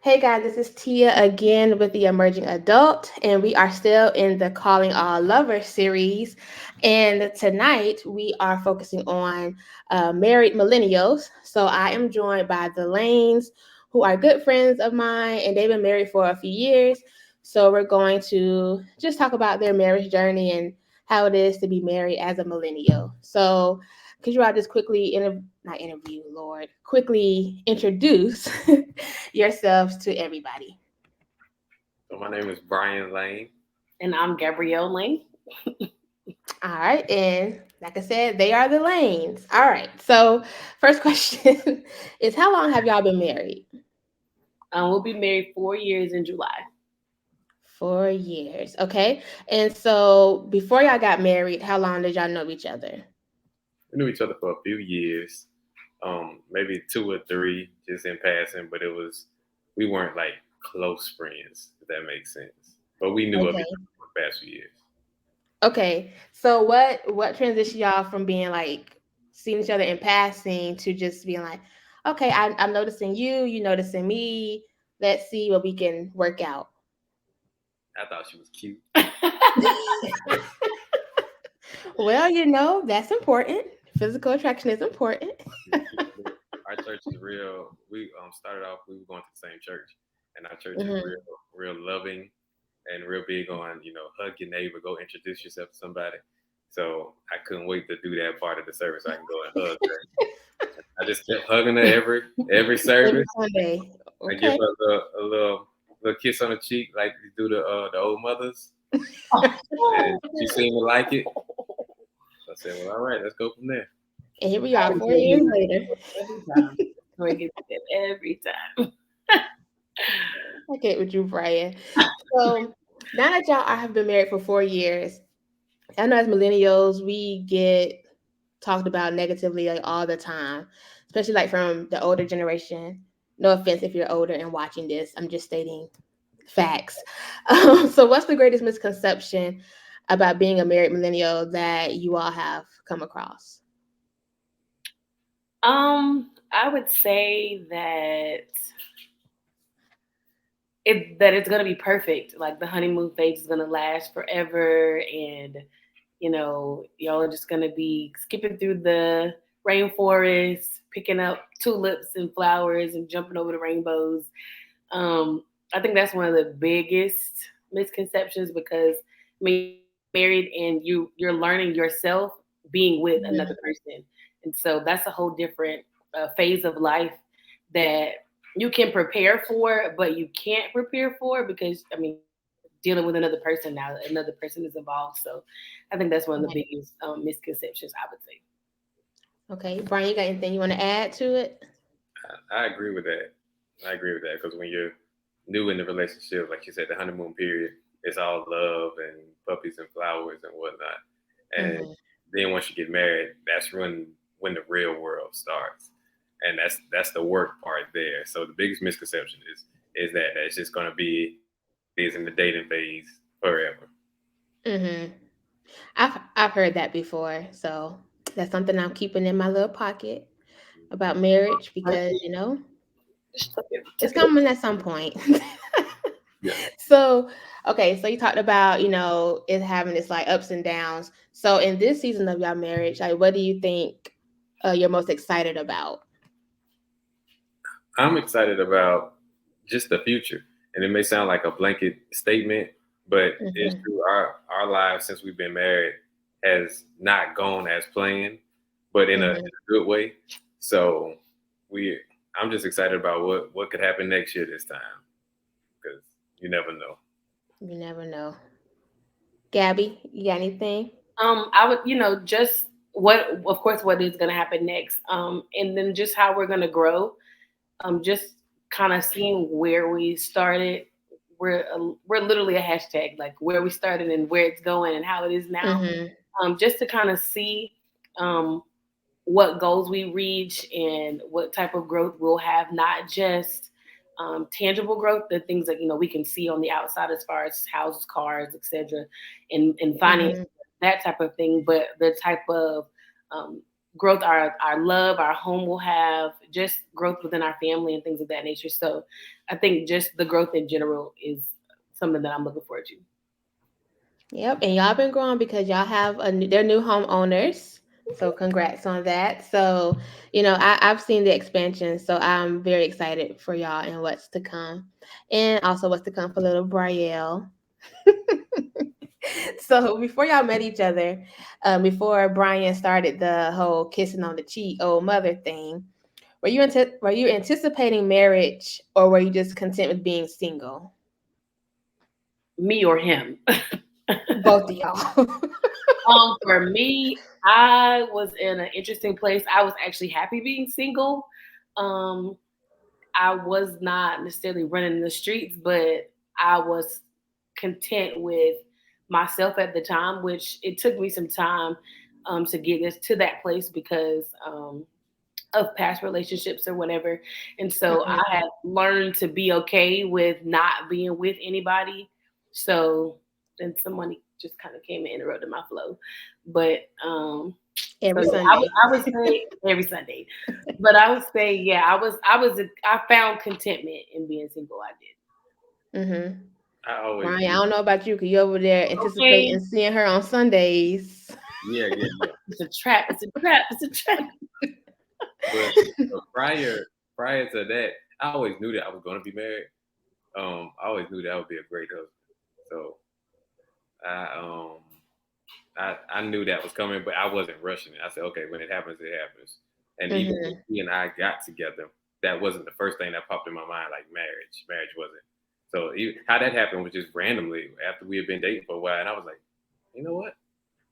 Hey guys, this is Tia again with the Emerging Adult, and we are still in the Calling All Lovers series. And tonight we are focusing on married millennials. So I am joined by the Lanes, who are good friends of mine, and they've been married for a few years. So we're going to just talk about their marriage journey and how it is to be married as a millennial. So could you all just quickly not interview, Lord, quickly introduce yourselves to everybody? So my name is Brian Lane. And I'm Gabrielle Lane. All right, and like I said, they are the lanes. All right, so first question is, how long have y'all been married? We'll be married 4 years in July. 4 years, okay. And so before y'all got married, how long did y'all know each other? We knew each other for a few years, maybe two or three, just in passing. But we weren't like close friends, if that makes sense. But we knew of each Okay. other for the past few years. Okay, so what transitioned y'all from being like seeing each other in passing to just being like, okay, I'm noticing you, you noticing me. Let's see what we can work out. I thought she was cute. Well, that's important. Physical attraction is important. Our church is real. We started off. We were going to the same church, and our church is Hmm. real loving, and real big on hug your neighbor, go introduce yourself to somebody. So I couldn't wait to do that part of the service. So I can go and hug her. I just kept hugging her every Every service. Sunday. I give Okay. her a little kiss on the cheek like you do the old mothers, and she seemed to like it. So I said, "Well, all right, let's go from there." And here we I are would 4 years later. every time. We get that every time. I get with you, Brian. So now that y'all have been married for 4 years, I know as millennials, we get talked about negatively like all the time, especially like from the older generation. No offense if you're older and watching this. I'm just stating facts. So, what's the greatest misconception about being a married millennial that you all have come across? I would say that it's gonna be perfect. Like the honeymoon phase is gonna last forever, and y'all are just gonna be skipping through the rainforest, picking up tulips and flowers, and jumping over the rainbows. I think that's one of the biggest misconceptions because when you're married and you're learning yourself being with another Mhm. person, and so that's a whole different phase of life that you can prepare for, but you can't prepare for because you're dealing with another person now. Another person is involved, so I think that's one of the Right. biggest misconceptions I would say. Okay, Brian, you got anything you want to add to it? I agree with that. I agree with that because when you're new in the relationship, like you said, the honeymoon period, it's all love and puppies and flowers and whatnot. And Hmm. then once you get married, that's when the real world starts, and that's the work part there. So the biggest misconception is that it's just going to be like it is in the dating phase forever. Hmm. I've heard that before, so that's something I'm keeping in my little pocket about marriage because it's coming at some point. Yeah. So, okay, so you talked about, it having its like ups and downs. So, in this season of your marriage, like, what do you think you're most excited about? I'm excited about just the future. And it may sound like a blanket statement, but it's Hmm. true. Our lives since we've been married has not gone as planned, but in Hmm. a good way. So we I'm just excited about what could happen next year this time because you never know. You never know. Gabby, you got anything? I would, just what, of course, what is going to happen next, and then just how we're going to grow. Just kind of seeing where we started. We're literally a hashtag, like where we started and where it's going and how it is now. Hmm. Just to kind of see um, what goals we reach and what type of growth we'll have, not just tangible growth, the things that we can see on the outside as far as houses, cars, etc., and finance, Hmm. that type of thing, but the type of growth our love, our home will have, just growth within our family and things of that nature. So I think just the growth in general is something that I'm looking forward to. Yep, and y'all been growing because y'all have they're new homeowners. So congrats on that. So, I've seen the expansion, so I'm very excited for y'all and what's to come. And also what's to come for little Brielle. So before y'all met each other, before Brian started the whole kissing on the cheek, old mother thing, were you anticipating marriage, or were you just content with being single? Me or him? Both of y'all. For me, I was in an interesting place. I was actually happy being single. Um, I was not necessarily running the streets, but I was content with myself at the time, which it took me some time to get this to that place because of past relationships or whatever. And so I Mhm. had learned to be okay with not being with anybody. So then someone just kind of came and interrupted my flow. But so Every yeah, Sunday. I would say every Sunday. But I would say, yeah, I found contentment in being single. I did. Mm-hmm. I always Brian, I knew. don't know about you because you're over there Okay, anticipating seeing her on Sundays. Yeah, yeah, yeah. it's a trap. It's a trap. It's a trap. But prior to that, I always knew that I was going to be married. I always knew that I would be a great husband. So I I knew that was coming, but I wasn't rushing it. I said, okay, when it happens, it happens. And even when Mm-hmm. he and I got together, that wasn't the first thing that popped in my mind, like marriage. Marriage wasn't. So how that happened was just randomly after we had been dating for a while, and I was like, you know what?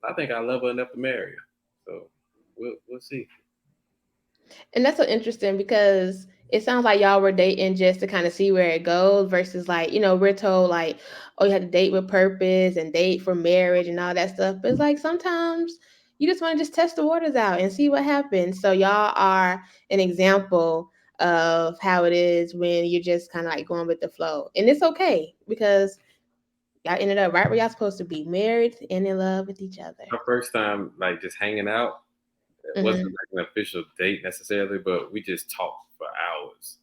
I think I love her enough to marry her. So we'll see. And that's so interesting because it sounds like y'all were dating just to kind of see where it goes versus like, we're told like, oh, you have to date with purpose and date for marriage and all that stuff. But it's like sometimes you just want to just test the waters out and see what happens. So y'all are an example of how it is when you're just kind of like going with the flow. And it's okay because y'all ended up right where y'all supposed to be, married and in love with each other. Our first time, like just hanging out, it wasn't Mm-hmm. like an official date necessarily, but we just talked for hours.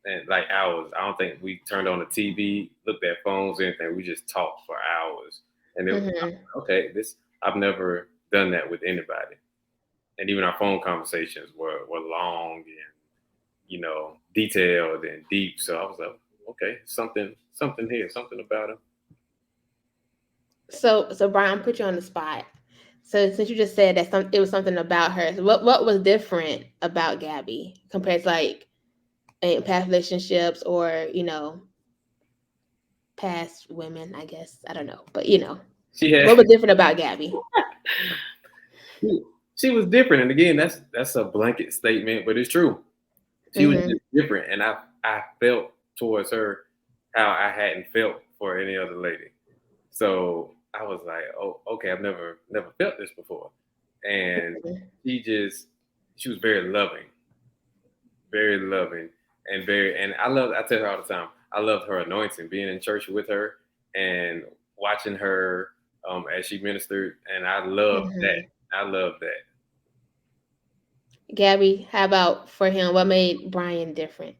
And like hours. I don't think we turned on the TV, looked at phones, anything. We just talked for hours. And it was Mm-hmm. okay, this I've never done that with anybody. And even our phone conversations were long and detailed and deep. So I was like, okay, something here, something about him. So Brian, put you on the spot. So since you just said that it was something about her, so what was different about Gabby compared to like past relationships or past women? I guess I don't know, but She had what was different about Gabby? she was different. And again, that's a blanket statement, but it's true. She was Mm-hmm. just different, and I felt towards her how I hadn't felt for any other lady. So I was like, oh, okay, I've never felt this before, and she was very loving, and I tell her all the time, I loved her anointing, being in church with her and watching her as she ministered, and I loved that. Mm-hmm. I love that. Gabby, how about for him? What made Brian different?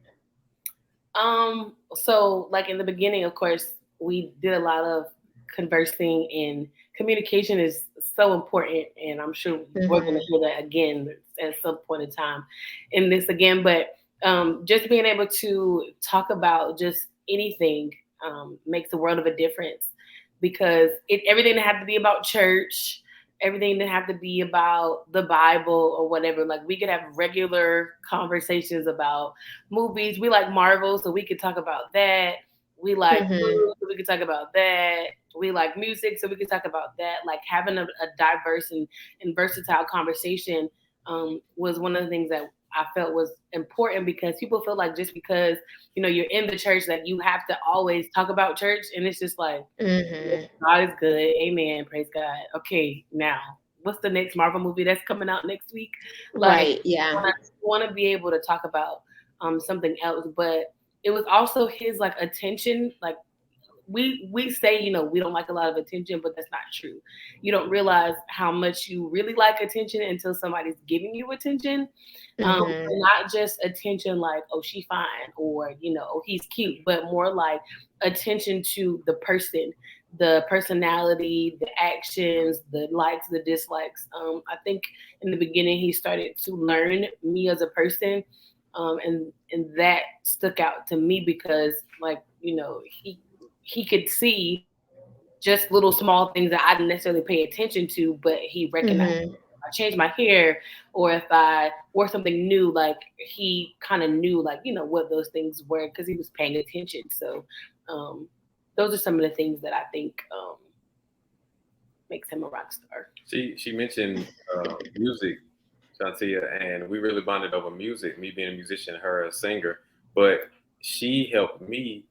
So like in the beginning, of course, we did a lot of conversing, and communication is so important, and I'm sure we're gonna Mm-hmm. hear that again at some point in time in this again. But just being able to talk about just anything makes a world of a difference because everything that had to be about church, everything that have to be about the Bible or whatever. Like we could have regular conversations about movies. We like Marvel, so we could talk about that. We like Mm-hmm. food, so we could talk about that. We like music, so we could talk about that. Like having a diverse and versatile conversation was one of the things that I felt was important because people feel like just because you're in the church that you have to always talk about church, and it's just like Mm-hmm. God is good, amen, praise God. Okay, now what's the next Marvel movie that's coming out next week? Like Right. Yeah. I want to be able to talk about something else, but it was also his like attention, like we say, you know, we don't like a lot of attention, but that's not true. You don't realize how much you really like attention until somebody's giving you attention. Mm-hmm. Not just attention like, oh, she fine, or, you know, oh, he's cute, but more like attention to the person, the personality, the actions, the likes, the dislikes. I think in the beginning he started to learn me as a person, and that stuck out to me because, like, you know, he could see just little small things that I didn't necessarily pay attention to, but he recognized. Mm-hmm. I changed my hair, or if I wore something new, like he kind of knew, like, you know, what those things were because he was paying attention. So, um, those are some of the things that I think makes him a rock star. She mentioned music, Shantia, and we really bonded over music. Me being a musician, her a singer, but she helped me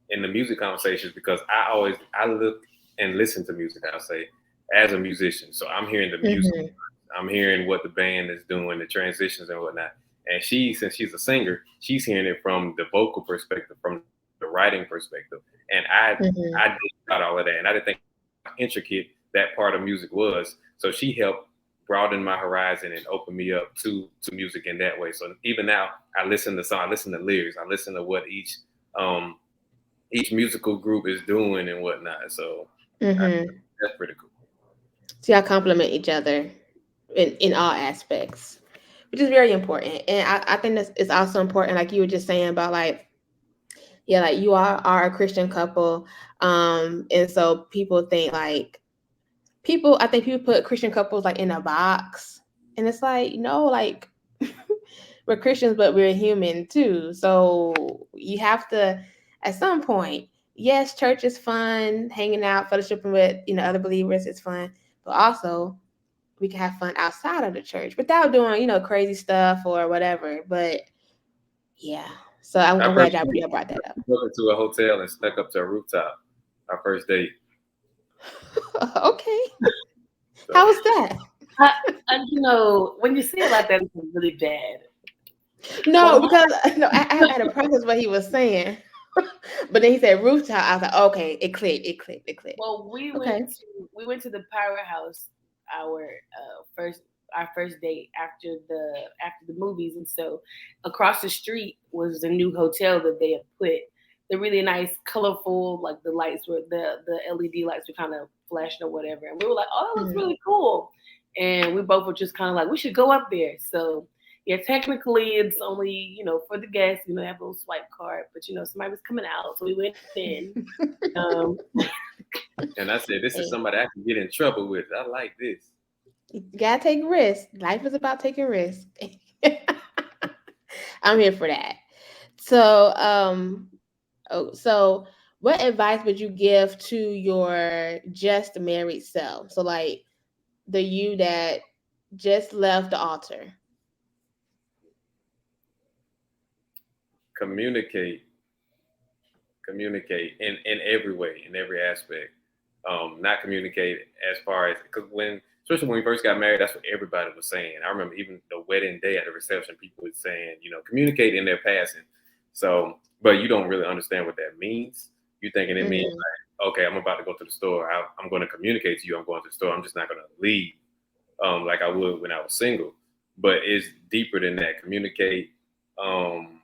in the music conversations because I look and listen to music. I'll say as a musician, so I'm hearing the music, Mm-hmm. I'm hearing what the band is doing, the transitions and whatnot. And she, since she's a singer, she's hearing it from the vocal perspective, from the writing perspective. And Mm-hmm. I did about all of that, and I didn't think how intricate that part of music was. So she helped broaden my horizon and open me up to music in that way. So even now, I listen to song, I listen to lyrics, I listen to what each musical group is doing and whatnot. So Mm-hmm. that's pretty cool. So y'all complement each other in all aspects, which is very important. And I think this is also important, like you were just saying about like, yeah, like you are a Christian couple. And so people think like I think people put Christian couples like in a box. And it's like, no, like we're Christians, but we're human too. So you have to, at some point, yes, church is fun, hanging out, fellowshipping with, you know, other believers is fun, but also we can have fun outside of the church without doing, you know, crazy stuff or whatever. But yeah, so Our I'm first glad date, y'all brought that up. we went to a hotel and snuck up to a rooftop. Our first date. Okay, So how was that? I, you know, when you say it like that, it's really bad. No, Well, because no, I had to process what he was saying. But then he said rooftop. I was like, okay, it clicked, it clicked, it clicked. well, Okay. we went to the Powerhouse our first our first date after the movies, and so across the street was the new hotel that they had put. The really nice, colorful, like the lights were the LED lights were kind of flashing or whatever, and we were like, "Oh, that looks Mhm. really cool," and we both were just kind of like, "We should go up there." So yeah, technically it's only, you know, for the guests, you know, they have a little swipe card, but you know, somebody was coming out, so we went in. Um, and I said, this is Hey, somebody I can get in trouble with. I like this. you gotta take risks. Life is about taking risks. I'm here for that. So, so what advice would you give to your just married self? So, like the you that just left the altar. Communicate, communicate in every way, in every aspect. Not communicate as far as because especially when we first got married, that's what everybody was saying. I remember even the wedding day at the reception, people were saying, communicate in their passing. So, but you don't really understand what that means. You thinking it means Mm-hmm. like, okay, I'm about to go to the store. I'm going to communicate to you. I'm going to the store. I'm just not going to leave like I would when I was single. But it's deeper than that. Communicate. Um,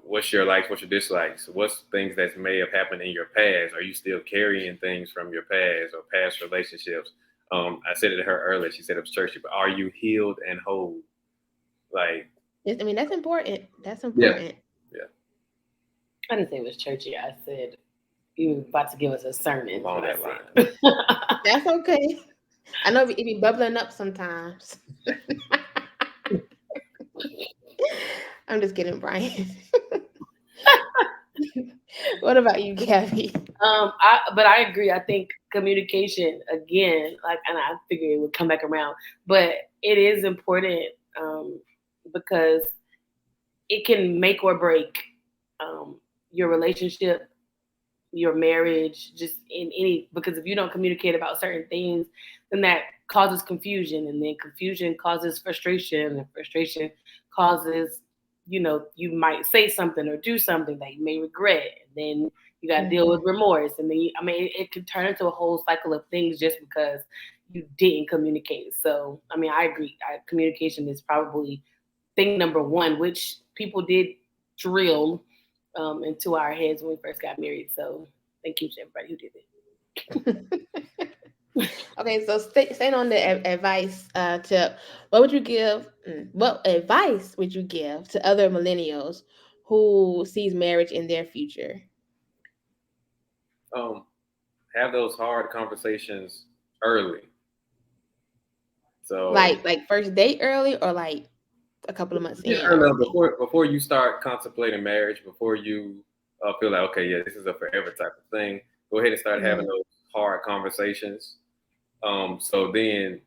what's your likes, what's your dislikes, what's things that may have happened in your past. Are you still carrying things from your past or past relationships? I said it to her earlier. She said it was churchy, but are you healed and whole? Like, I mean, that's important. That's yeah, important. yeah, I didn't say it was churchy. I said you were about to give us a sermon. along What I that line. said. That's okay. I know it be bubbling up sometimes. I'm just kidding, Brian. What about you, Gabby? But I agree. I think communication again, like, and I figured it would come back around, but it is important um, because it can make or break um, your relationship, your marriage, just in any. Because if you don't communicate about certain things, then that causes confusion, and then confusion causes frustration, and frustration causes you might say something or do something that you may regret. And then you got to deal with Mm-hmm. remorse. And then, it can turn into a whole cycle of things just because you didn't communicate. So, I agree. Communication is probably thing number one, which people did drill into our heads when we first got married. So thank you to everybody who did Okay, so staying on the advice tip, what would you give? What advice would you give to other millennials who sees marriage in their future? Have those hard conversations early. So Like first date early, or like a couple of months yeah, in early early? before you start contemplating marriage, before you feel like okay, yeah, this is a forever type of thing. Go ahead and start having Mm-hmm. those hard conversations. So then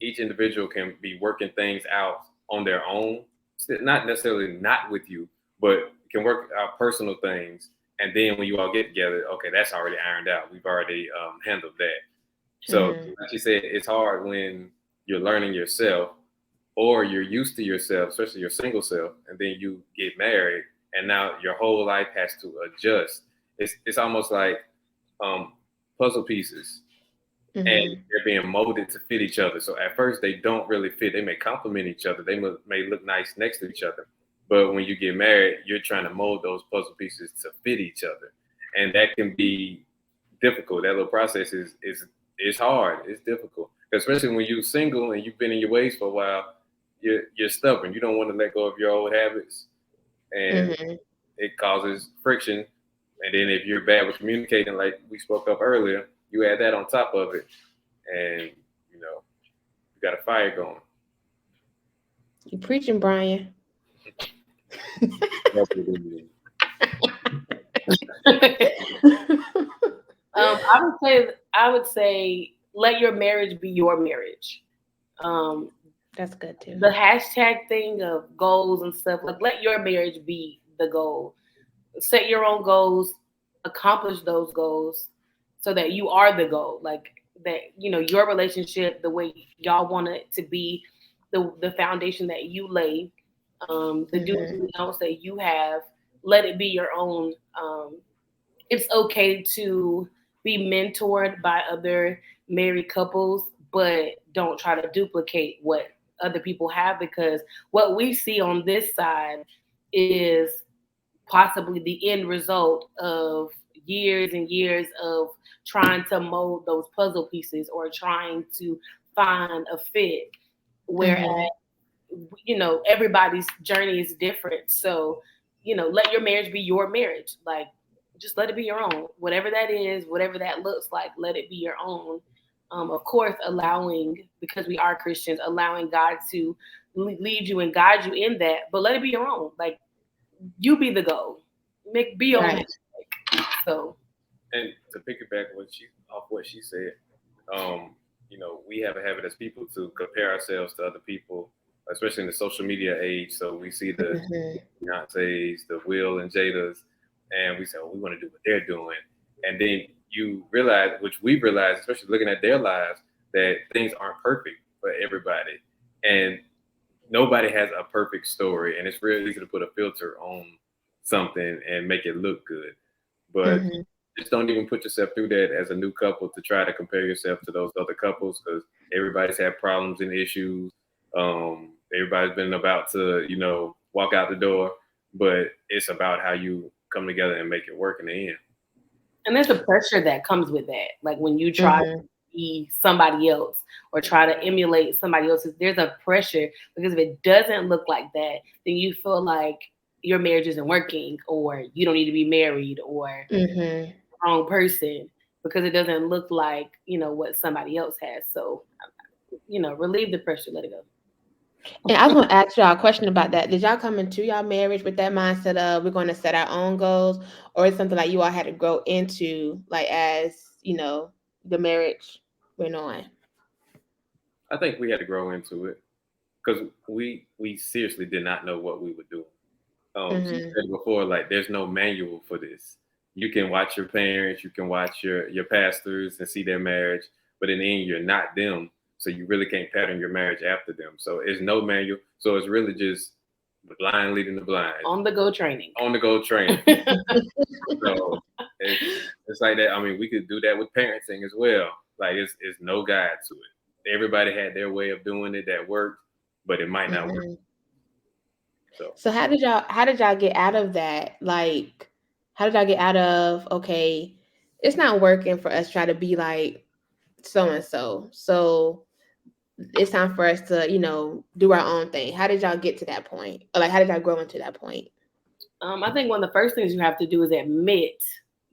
each individual can be working things out on their own, not necessarily not with you, but can work out personal things. And then when you all get together, okay, that's already ironed out. We've already handled that. So, Mm-hmm. like you said, it's hard when you're learning yourself or you're used to yourself, especially your single self, and then you get married, and now your whole life has to adjust. It's almost like um, puzzle pieces, and Mm-hmm. they're being molded to fit each other. So at first they don't really fit. They may complement each other. They may look nice next to each other, but when you get married, you're trying to mold those puzzle pieces to fit each other, and that can be difficult. That little process is hard. It's difficult, especially when you're single and you've been in your ways for a while. You're stubborn. You don't want to let go of your old habits, and Mm-hmm. it causes friction. And then if you're bad with communicating, like we spoke of earlier, you add that on top of it, and you got a fire going. You preaching, Brian? That's what it is. it. I would say let your marriage be your marriage. Um, That's good too. the hashtag thing of goals and stuff, like let your marriage be the goal. Set your own goals, accomplish those goals so that you are the goal. Like that, your relationship, the way y'all want it to be, the foundation that you lay, the do's Mm-hmm. and don'ts that you have, let it be your own. It's okay to be mentored by other married couples, but don't try to duplicate what other people have, because what we see on this side is possibly the end result of years and years of trying to mold those puzzle pieces or trying to find a fit. Whereas, Mm-hmm. everybody's journey is different. So, let your marriage be your marriage. Like, just let it be your own. Whatever that is, whatever that looks like, let it be your own. Of course, allowing, because we are Christians, allowing God to lead you and guide you in that, but let it be your own. Like, you be the goal. Be your own. Right. So, And to piggyback what she said, um, we have a habit as people to compare ourselves to other people, especially in the social media age. So we see the Mm-hmm. Beyonces, the Will and Jada's, and we say, oh, we want to do what they're doing. And then you realize, which we realize, especially looking at their lives, that things aren't perfect for everybody. And nobody has a perfect story. And it's real easy to put a filter on something and make it look good. But Mm-hmm. just don't even put yourself through that as a new couple to try to compare yourself to those other couples, because everybody's had problems and issues. Everybody's been about to, walk out the door, but it's about how you come together and make it work in the end. and there's a pressure that comes with that. Like when you try to Mm-hmm. be somebody else or try to emulate somebody else's, there's a pressure, because if it doesn't look like that, then you feel like your marriage isn't working, or you don't need to be married, or Mm-hmm. wrong person, because it doesn't look like what somebody else has. So relieve the pressure, let it go. And I was going to ask y'all a question about that. Did y'all come into y'all marriage with that mindset of we're going to set our own goals, or is something like you all had to grow into, like as the marriage went on? I think we had to grow into it because we seriously did not know what we would do. She Mm-hmm. said before, like there's no manual for this. You can watch your parents, you can watch your pastors and see their marriage, but in the end, you're not them, so you really can't pattern your marriage after them. So there's no manual. So it's really just The blind leading the blind. On the go training. On the go training. So it's like that. I mean, we could do that with parenting as well. Like it's no guide to it. Everybody had their way of doing it that worked, but it might not work. So how did y'all get out of that? Like, how did y'all get out of, okay, it's not working for us to try to be like so and so. So it's time for us to, do our own thing. How did y'all get to that point? Or like, how did y'all grow into that point? I think one of the first things you have to do is admit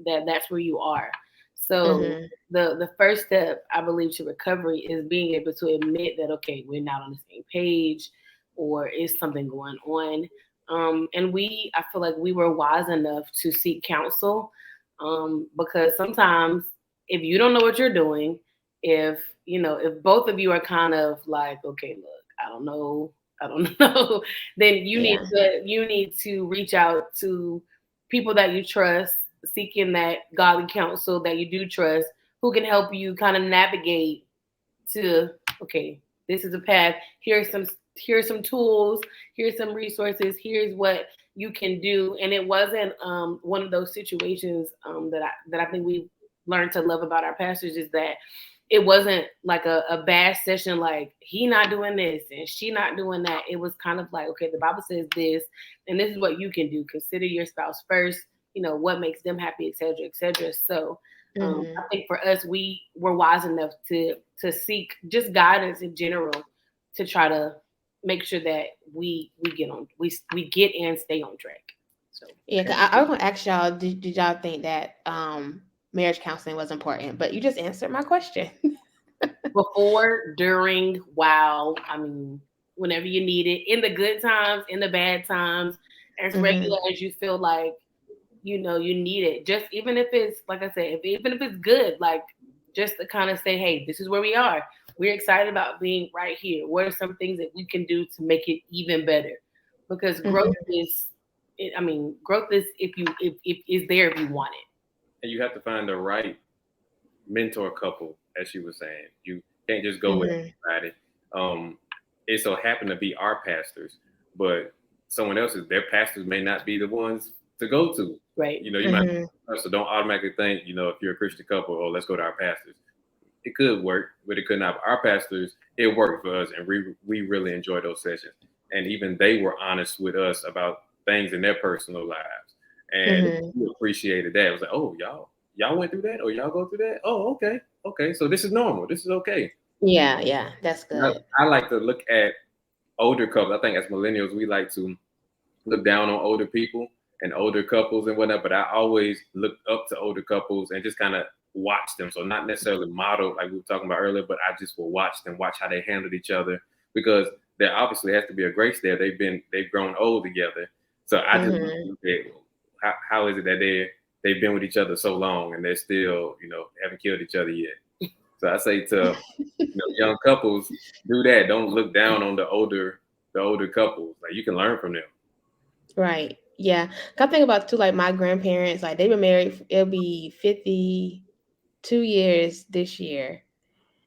that that's where you are. So the first step, I believe, to recovery is being able to admit that, okay, we're not on the same page, or is something going on. And I feel like we were wise enough to seek counsel, because sometimes if you don't know what you're doing, if both of you are kind of like, okay, look, I don't know, then you need to reach out to people that you trust, seeking that godly counsel that you do trust, who can help you kind of navigate to, okay, this is a path. Here's some tools. Here's some resources. Here's what you can do. And it wasn't one of those situations that I think we learned to love about our pastors, is that it wasn't like a bad session, like he not doing this and she not doing that. It was kind of like, okay, the Bible says this, and this is what you can do. Consider your spouse first, what makes them happy, et cetera, et cetera. So I think for us, we were wise enough to seek just guidance in general, to try to make sure that we get and stay on track. So yeah, I was gonna ask y'all, did y'all think that marriage counseling was important? But you just answered my question. Before, during, while, I mean, whenever you need it, in the good times, in the bad times, as regular as you feel like you need it. Just even if it's, like I said, even if it's good, like just to kind of say, hey, this is where we are. We're excited about being right here. What are some things that we can do to make it even better? Because growth is if is there if you want it. And you have to find the right mentor couple, as she was saying. You can't just go with everybody. It so happened to be our pastors, but someone else's, their pastors may not be the ones to go to. Right. You might, so don't automatically think, if you're a Christian couple, oh, let's go to our pastors. It could work, but it could not. Our pastors, it worked for us, and we really enjoyed those sessions. And even they were honest with us about things in their personal lives, and we appreciated that. It was like, oh, y'all went through that, or y'all go through that. Oh, okay. So this is normal. This is okay. Yeah, that's good. I like to look at older couples. I think as millennials, we like to look down on older people and older couples and whatnot. But I always look up to older couples and just kind of watch them. So not necessarily model like we were talking about earlier, but I just will watch them, watch how they handled each other, because there obviously has to be a grace there. They've grown old together. So I just look at how is it that they've been with each other so long and they're still, haven't killed each other yet. So I say to young couples, do that. Don't look down on the older couples. Like, you can learn from them. Right. Yeah. I think about too, like my grandparents, like they've been married, it'll be 52 years this year.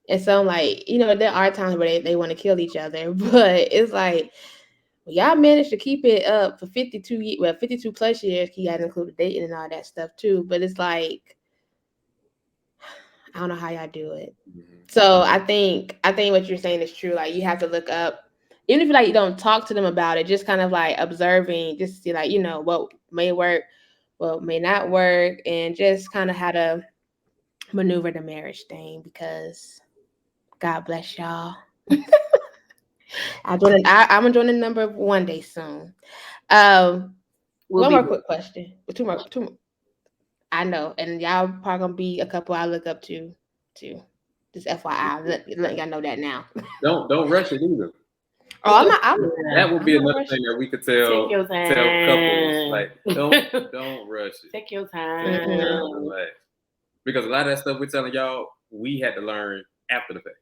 And so I'm like, there are times where they want to kill each other, but it's like, y'all managed to keep it up for 52 plus years. You got to include dating and all that stuff too. But it's like, I don't know how y'all do it. So I think what you're saying is true. Like, you have to look up, even if you don't talk to them about it, just kind of like observing, just to see what may work, what may not work, and just kind of how to maneuver the marriage thing, because God bless y'all. I'm joining number one day soon. One more quick question. Two more. I know, and y'all probably gonna be a couple I look up to too. Just FYI, let y'all know that now. Don't rush it either. Oh, that would be another thing that we could tell couples, like, don't rush it. Take your time. Because a lot of that stuff we're telling y'all, we had to learn after the fact.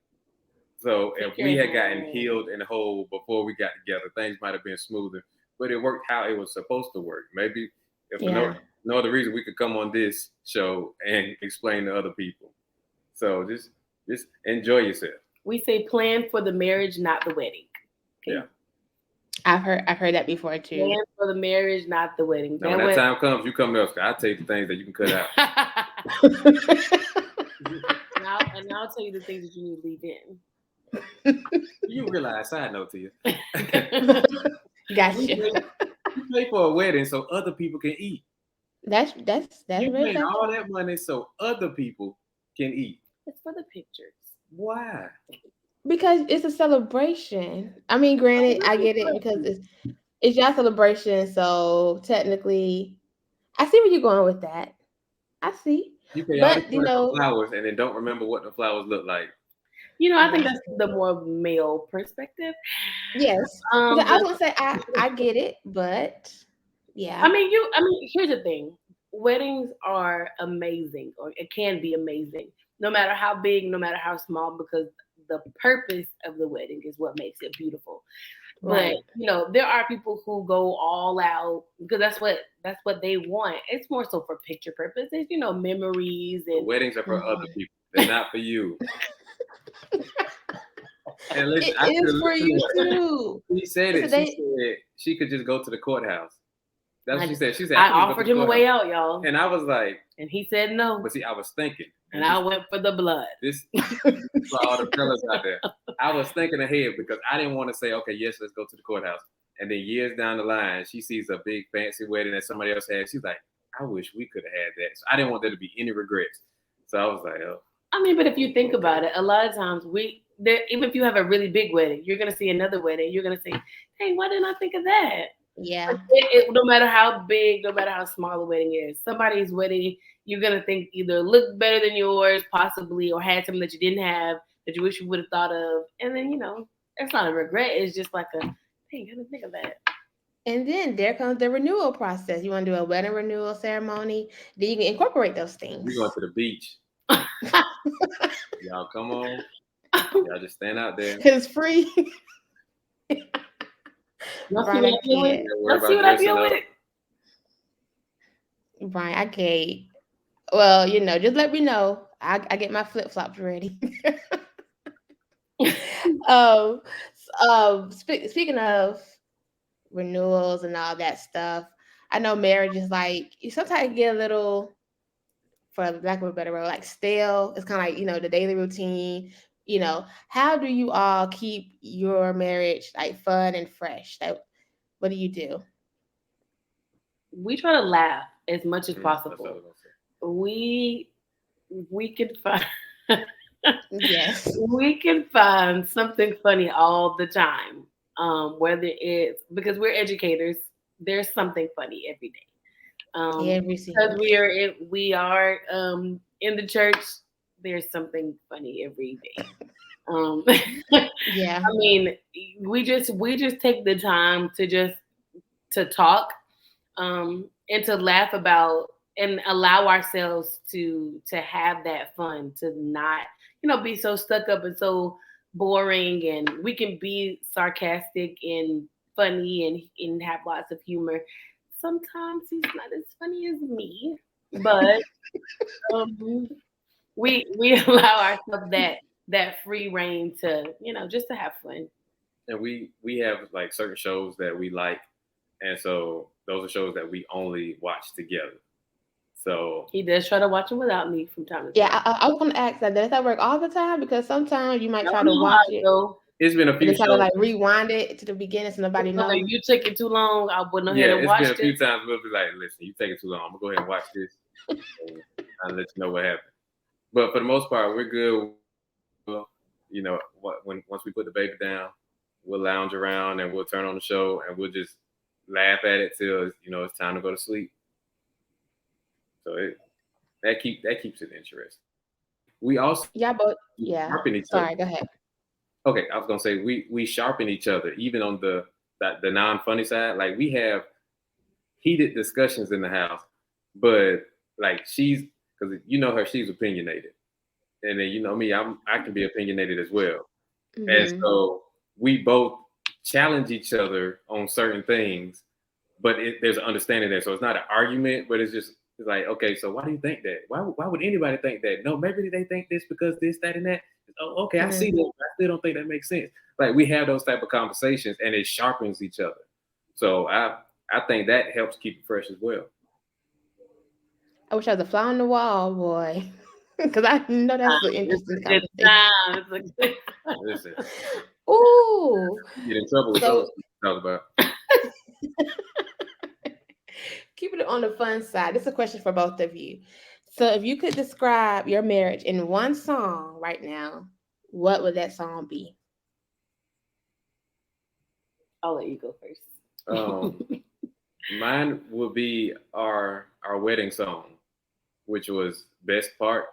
So if we had gotten healed and whole before we got together, things might have been smoother. But it worked how it was supposed to work. Maybe if no other reason, we could come on this show and explain to other people. So just enjoy yourself. We say plan for the marriage, not the wedding. Okay? I've heard that before Plan too. for the marriage, not the wedding. Now, when that time comes, you come to us. I'll tell you the things that you can cut out. and I'll tell you the things that you need to leave in. You realize, side note to you, Gotcha. you pay for a wedding so other people can eat. That's You very pay all factual. that money so other people can eat. It's for the pictures. Why? Because it's a celebration. I mean, granted, I get it because it's your celebration, so technically, I see where you're going with that. I see, You pay all this but money for flowers and then don't remember what the flowers look like. I think yes, that's the more male perspective. yes. Because I But wouldn't say I get it, but yeah, here's the thing. Weddings are amazing, or it can be amazing, no matter how big, no matter how small, because the purpose of the wedding is what makes it beautiful. But right, there are people who go all out because that's what they want. It's more so for picture purposes, memories But and weddings are for other Mhm. people. They're not for you. And listen, It I could is have for listened you to her. too. She said It's a it. She day. said she could just go to the courthouse. That's what she I, said. She said I I can just go to offered the him a way courthouse. out, y'all, And I was like, and he said no, but see, I was thinking, and I went for the blood. this for all the fellas out there. I was thinking ahead because I didn't want to say, okay, yes, let's go to the courthouse. And then years down the line, she sees a big fancy wedding that somebody else has. She's like, I wish we could have had that. So I didn't want there to be any regrets. So I was like, oh. But if you think about it, a lot of times even if you have a really big wedding, you're gonna see another wedding, you're gonna say, "Hey, why didn't I think of that?" Yeah, No matter how big, no matter how small the wedding is, somebody's wedding, you're gonna think either looked better than yours, possibly, or had something that you didn't have that you wish you would have thought of, and then it's not a regret. It's just like a, hey, I didn't think of that. and then there comes the renewal process. You want to do a wedding renewal ceremony, then you can incorporate those We going things. to the beach. Y'all come on. Y'all just stand out there. It's free. Let's see Brian, what I I feel with can't. it. Don't worry Let's see about what I dressing feel with up. it. Brian, I can't. Well, just let me know. I get my flip flops ready. um, speaking of renewals and all that stuff, I know marriage is like you sometimes get a little, for lack of a better word, like stale. It's kind of like the daily routine. How do you all keep your marriage like fun and fresh? Like, what do you do? We try to laugh as much as That's what I possible. was gonna say. We we can find Yes. we can find something funny all the time. Whether it's because we're educators, there's something funny every day. Every single Because we day. are in the church, there's something funny every day. Um, Yeah. mean, we just take the time to talk, and to laugh about and allow ourselves to have that fun, to not be so stuck up and so boring, and we can be sarcastic and funny and have lots of humor. Sometimes he's not as funny as me, but um, we allow ourselves that free reign to just to have fun. And we have like certain shows that we like, and so those are shows that we only watch together. So He does try to watch them without me from time to Yeah, time. I was gonna ask that. Does that work all the time? Because sometimes you might Y'all try to know how watch I it go. it's been a and few then try to shows. like rewind it to the beginning so nobody Okay, know. you took it too long. I went ahead Yeah, and it's been a watched few it. times we'll be like, listen, you take it too long. I'm gonna go ahead and watch this, and I'll let you know what happened. But for the most part, we're good. Well, when once we put the baby down, we'll lounge around and we'll turn on the show and we'll just laugh at it till it's time to go to sleep. So that keeps it interesting. We also Yeah, but yeah. sharpen each other. Sorry, go ahead. Okay, I was gonna say we sharpen each other even on the non funny side. Like we have heated discussions in the house, but like she's because her, she's opinionated, and then me, I can be opinionated as well. And Hmm. so we both challenge each other on certain things, but there's an understanding there. So it's not an argument, but it's like, okay, so why do you think that? Why would anybody think that? No, maybe they think this because this, that, and that. Oh, okay, I see that. I still don't think that makes sense. Like we have those type of conversations, and it sharpens each other. So I think that helps keep it fresh as well. I wish I was a fly on the wall, boy, because I know that's an It's interesting a good conversation. time. It's a good time. Listen, Ooh, you get in trouble with so those talk about. keeping it on the fun side. This is a question for both of you. So, if you could describe your marriage in one song right now, what would that song be? I'll let you go first. Um, Mine would be our wedding song, which was "Best Part."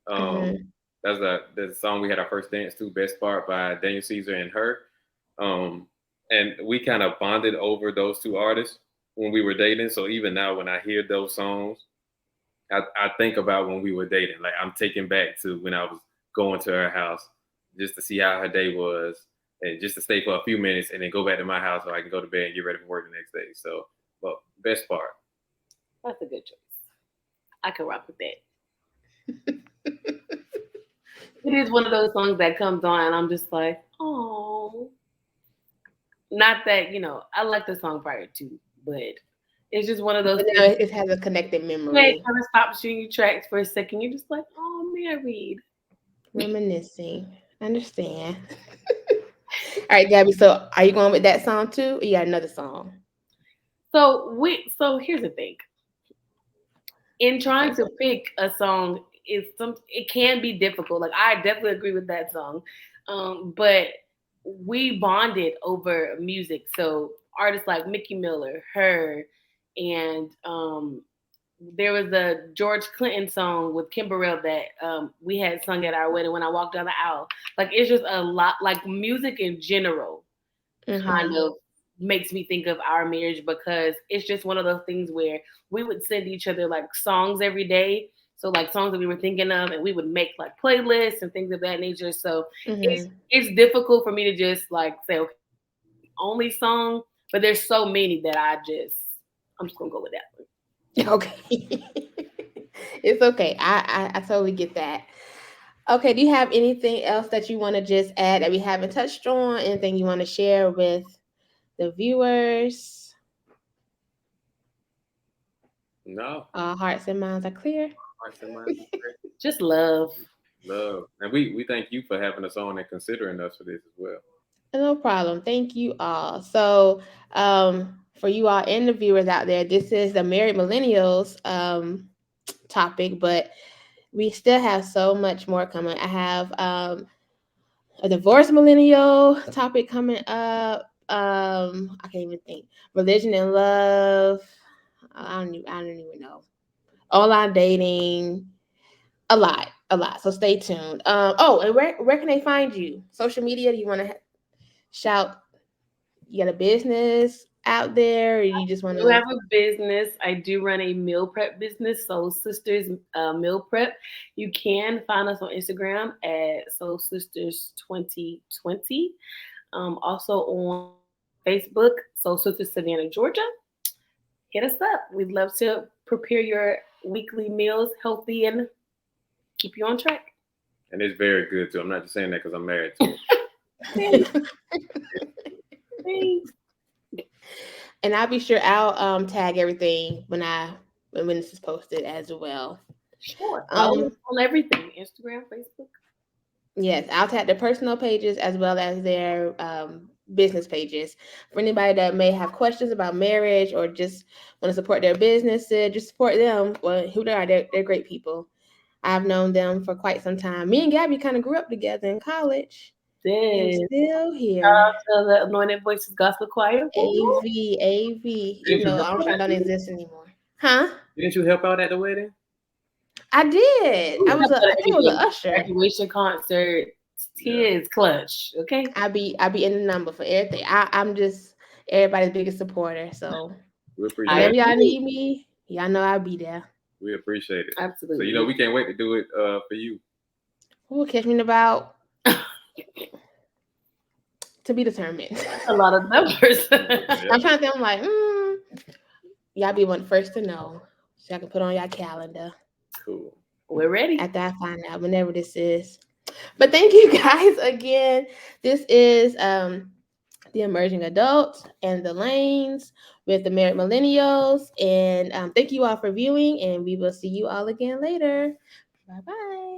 Um, Mm-hmm. that's a song we had our first dance to, "Best Part" by Daniel Caesar and her. Um, and we kind of bonded over those two artists when we were dating. So even now, when I hear those songs, I think about when we were dating. Like I'm taken back to when I was going to her house just to see how her day was, and just to stay for a few minutes, and then go back to my house so I can go to bed and get ready for work the next day. So, well, Best Part. That's a good choice. I can rock with that. It is one of those songs that comes on, and I'm just like, oh. Not that I like the song prior to, but it's just one of those But things. now it has a connected Yeah, it memory. kind of stops you in your tracks for a second. You're just like, oh, married. Reminiscing. Understand. All right, Gabby. So, are you going with that song too? Or you got another song? So here's the thing. In trying to pick a song, it can be difficult. Like I definitely agree with that song, but we bonded over music. So artists like Mickey Miller, her, and there was a George Clinton song with Kim Burrell that we had sung at our wedding when I walked down the aisle. Like it's just a lot. Like music in general kind Mm-hmm. of makes me think of our marriage because it's just one of those things where we would send each other like songs every day. So like songs that we were thinking of, and we would make like playlists and things of that nature. So it's Mm-hmm. it's difficult for me to just like say okay, only song, but there's so many that I'm just gonna go with that one. Okay. It's okay. I totally get that. Okay, do you have anything else that you want to just add that we haven't touched on? Anything you want to share with the viewers? No, All hearts and minds are clear. hearts and minds. Just love. Love, and we thank you for having us on and considering us for this as well. No problem. Thank you all. So, for you all and the viewers out there, this is the Married Millennials topic, but we still have so much more coming. I have a divorce millennial topic coming up. I can't even think. Religion and love. I don't even know. Online dating. A lot. So stay tuned. Oh, and where can they find you? Social media? Do you want to shout? You got a business out there, or you just want I do to? have a business. I do run a meal prep business, Soul Sisters Meal Prep. You can find us on Instagram at Soul Sisters 2020. Also on Facebook, Soul Sisters Savannah, Georgia. Hit us up. We'd love to prepare your weekly meals healthy and keep you on track. And it's very good too. I'm not just saying that because I'm married to it. Thanks. Thanks. And I'll be sure I'll tag everything when this is posted as well. Sure. Follow us Um on everything Instagram, Facebook. yes, I'll tag their personal pages as well as their business pages. For anybody that may have questions about marriage or just want to support their businesses, just support them. Well, who they are, they're great people. I've known them for quite some time. Me and Gabby kind of grew up together in college, and Then still shout here. out to the Anointed Voices Gospel Choir. Woo, woo. AV, even Didn't you though help out Armstrong at don't the wedding? exist anymore. Huh? Didn't you help out at the wedding? I did. We have I think I was an everything. usher. Graduation concert, Yeah, tears, clutch. Okay. I be in the number for everything. I'm just everybody's biggest supporter. So we I appreciate whenever it. y'all agree. need me, y'all know I'll be there. We appreciate it. So Absolutely. we can't wait to do it for you. Who will catch me in about to be determined. A lot of numbers. I'm Yeah, trying to think. I'm like, y'all be one first to know, so I can put on y'all calendar cool. We're ready. after I find out whenever this is. But thank you guys again. This is the emerging adults and the lanes with the married millennials. And thank you all for viewing, and we will see you all again later. Bye bye.